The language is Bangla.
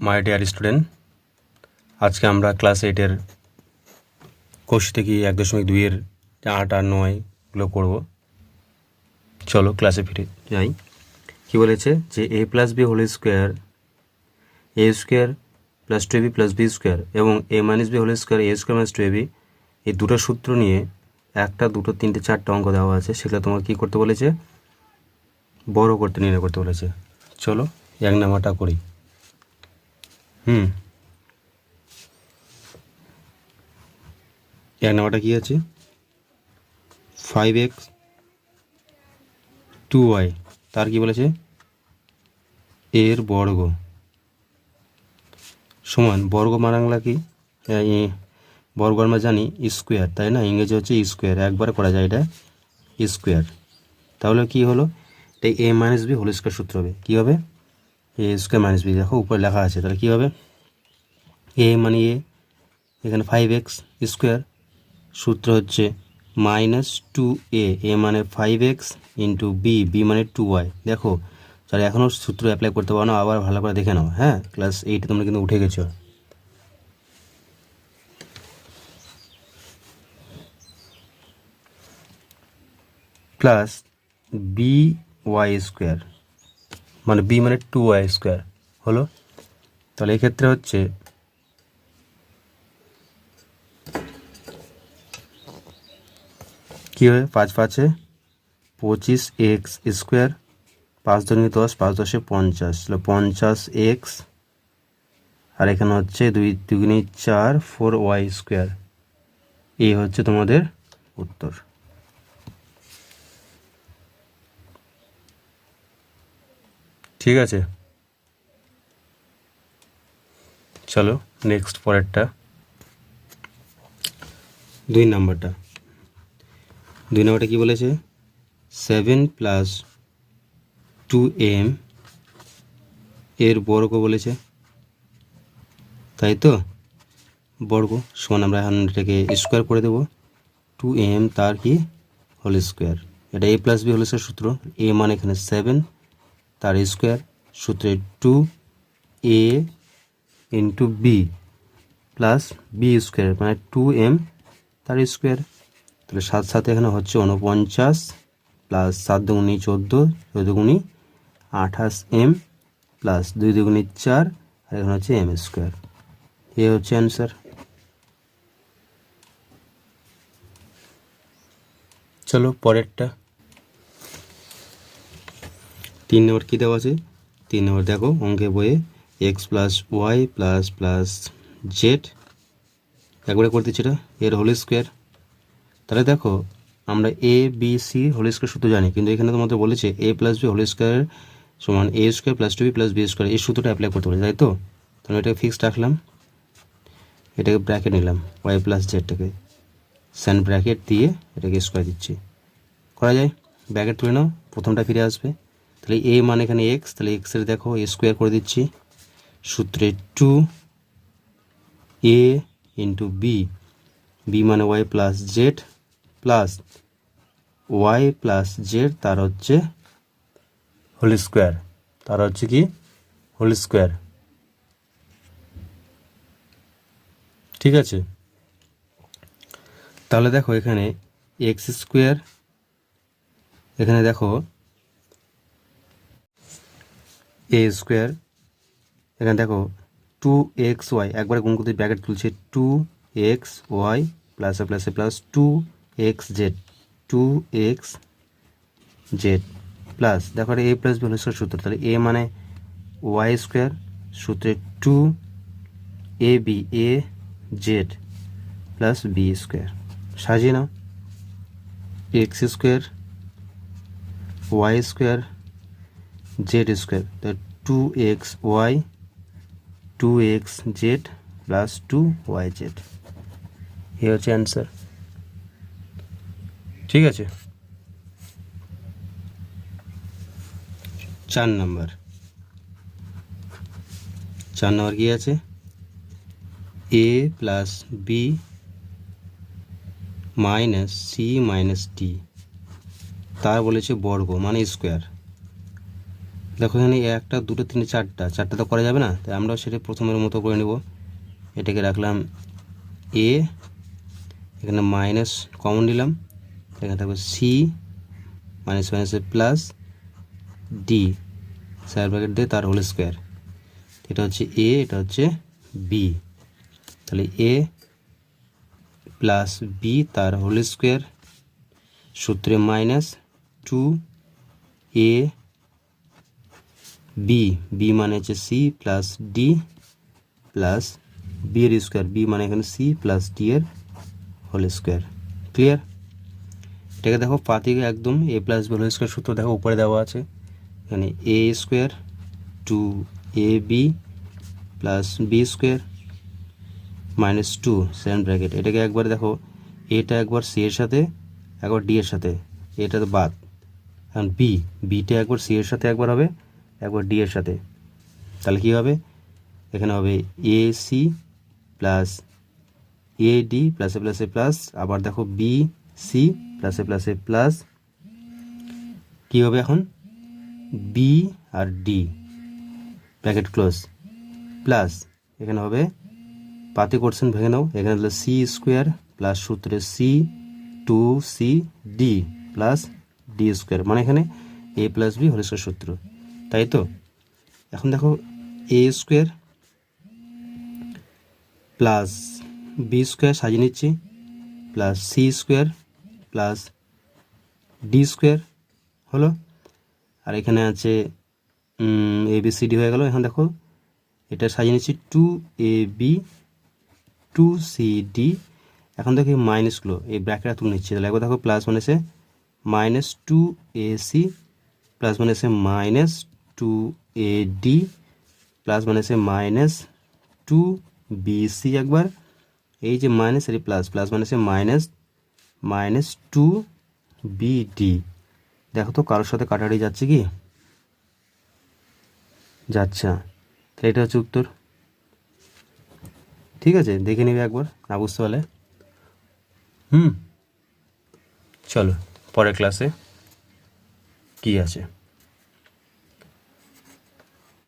মাই ডিয়ার স্টুডেন্ট, আজকে আমরা ক্লাস 8-এর কোর্স থেকে 1.2-এর 8 আর 9 করব। চলো ক্লাসে ফিরে যাই। কি বলেছে যে a plus B whole square A square plus 2ab plus B square এবং a minus B whole square A square minus 2ab, এই দুটো সূত্র নিয়ে একটা, দুটো, তিনটে, চারটে অঙ্ক দেওয়া আছে। সেগুলো তোমাকে কী করতে বলেছে? বড় করতে, নির্ণয় করতে বলেছে। চলো 1 নাম্বারটা করি। এক নাম্বারটা কী আছে? 5x 2y, তার কি বলেছে? এর বর্গ সমান, বর্গ মানাংলা কি? বর্গ আমরা জানি স্কোয়ার, তাই না? ইংরেজি হচ্ছে স্কোয়ার, একবারে করা যায় এটা স্কোয়ার। তাহলে কি হলো? তাই a minus B whole square সূত্র হবে। কী হবে? এ স্কোয়ার মাইনাস বি, দেখো উপরে লেখা আছে। তাহলে কী হবে? এ মানে এ, এখানে 5x স্কোয়ার, সূত্র হচ্ছে -2a, এ মানে 5x ইন্টু বি, বি মানে 2y। দেখো তাহলে এখনও সূত্র অ্যাপ্লাই করতে পারো না, আবার ভালো করে দেখে নাও। হ্যাঁ, ক্লাস 8 তোমরা কিন্তু উঠে গেছো। প্লাস বি ওয়াই স্কোয়ার, মানে বি মানে 2y স্কোয়ার হলো। তাহলে এক্ষেত্রে হচ্ছে কী হবে? 5 5-এ 25x স্কোয়ার, 5 2 10, 5 10-এ 50, 50x, আর এখানে হচ্ছে 2 2 4 4y স্কোয়ার। এই হচ্ছে তোমাদের উত্তর। ঠিক আছে, চলো নেক্সট পরেরটা, 2 নাম্বারটা। 2 নাম্বারটা কী বলেছে? 7 প্লাস 2m এর বর্গ বলেছে, তাই তো? বর্গ সমান, আমরা এখন এটাকে স্কোয়ার করে দেবো। 2m তার কি হোল স্কোয়ার। এটা a plus B whole square সূত্র। a মানে এখানে 7, তার স্কোয়ার, সূত্রে 2a into B plus B square মানে 2m তার স্কোয়ার। তাহলে 7 7 এখানে হচ্ছে 49, প্লাস 7 2 14, 14 2 28m, প্লাস 2 2 4, আর এখানে হচ্ছে m স্কোয়ার। এ হচ্ছে অ্যান্সার। চলো পরেরটা, 3 নম্বর কী দেওয়া আছে? 3 নম্বর দেখো অঙ্কে বইয়ে X plus Y plus plus Z, একবারে করে দিচ্ছি এটা, এর হোল স্কোয়ার। তাহলে দেখো আমরা a b c whole square সূত্র জানি, কিন্তু এখানে তোমাদের বলেছে a plus B whole square সমান a square plus 2b plus B square, এই সূত্রটা অ্যাপ্লাই করতে বলেছে, তাই তো? তাহলে এটাকে ফিক্সড রাখলাম, এটাকে ব্র্যাকেট নিলাম, ওয়াই প্লাস জেডটাকে স্যান্ড ব্র্যাকেট দিয়ে এটাকে স্কোয়ার দিচ্ছি। করা যায়? ব্র্যাকেট তুলে নাও, প্রথমটা ফিরে আসবে। তাহলে এ মানে এখানে এক্স, তাহলে এক্সের দেখো এ স্কোয়ার করে দিচ্ছি, সূত্রে 2a ইন্টু বি, বি মানে Y plus Z, plus Y plus Z তার হচ্ছে হোল স্কোয়ার, তার হচ্ছে কি হোল স্কোয়ার। ঠিক আছে, তাহলে দেখো এখানে এক্স স্কোয়ার, এখানে দেখো এ স্কোয়ার, এখানে দেখো 2xy, একবারে গুণ করতে ব্র্যাকেট তুলছে, 2xy প্লাসে প্লাসে প্লাস 2xz, 2xz প্লাস দেখো a plus B whole square সূত্র। তাহলে এ মানে ওয়াই স্কোয়ার, সূত্রে 2ab a z plus B square. সাজিয়ে নাও, x square y square z square, তাহলে 2xy 2xz প্লাস 2yz, এই হচ্ছে অ্যান্সার। ঠিক আছে, 4 নম্বর। 4 নম্বর কী আছে? A plus b minus c minus d, তার বলেছে বর্গ মানে স্কোয়ার। দেখো এখানে একটা দুটো তিনটে চারটা তো করা যাবে না, তাই আমরাও সেটা প্রথমের মতো করে নেব। এটাকে রাখলাম এ, এখানে মাইনাস কমন নিলাম, এখানে থাকবে সি মাইনাস মাইনাসে প্লাস ডি স্কয়ার ব্র্যাকেট দিয়ে তার হোল স্কোয়ার। এটা হচ্ছে এ, এটা হচ্ছে বি, তাহলে এ প্লাস বি তার হোল স্কোয়ার সূত্রে মাইনাস 2 এ বি, বি মানে হচ্ছে c plus d plus b এর স্কোয়ার, বি মানে এখানে সি প্লাস ডি এর হোল স্কোয়ার। ক্লিয়ার? এটাকে দেখো পাতিকে একদম a plus B whole square সূত্র দেখো উপরে দেওয়া আছে, এখানে a square 2ab plus B square minus 2 second bracket. এটাকে একবার দেখো, এটা একবার সি এর সাথে একবার ডি এর সাথে, এটা তো বাদ, এখন বিটা একবার সি এর সাথে একবার হবে, একবার ডি এর সাথে, তাহলে কী হবে, এখানে হবে A C plus A D প্লাসে প্লাসে প্লাস, আবার দেখো বি সি প্লাসে প্লাসে প্লাস, কী হবে এখন বি আর ডি ব্র্যাকেট ক্লোজ প্লাস, এখানে হবে পাতি করছেন ভেঙে নাও, এখানে হলো সি স্কোয়ার প্লাস সূত্রে C 2cd plus D square, মানে এখানে A plus B whole square সূত্র, তাই তো? এখন দেখো A square plus B square সাজিয়ে নিচ্ছি plus C square plus D square হলো, আর এখানে আছে এ বি সি ডি হয়ে গেল। এখন দেখো এটা সাজিয়ে নিচ্ছি 2ab 2cd, এখন দেখো এই মাইনাসগুলো এই ব্র্যাকেটটা তুলে নিচ্ছি, তাহলে একবার দেখো প্লাস মানে এসে মাইনাস 2ac প্লাস মানে এসে মাইনাস 2ad প্লাস মানে এসে মাইনাস 2bc, একবার এই যে মাইনাস এর প্লাস প্লাস মানে এসে মাইনাস 2bd। দেখো তো কারোর সাথে কাটাকাটি যাচ্ছে কি? যাচ্ছে না, তাহলে এটা হচ্ছে উত্তর। ঠিক আছে, দেখে নিবে একবার, না বুঝতে পারলে। চলো পরের ক্লাসে কি আছে।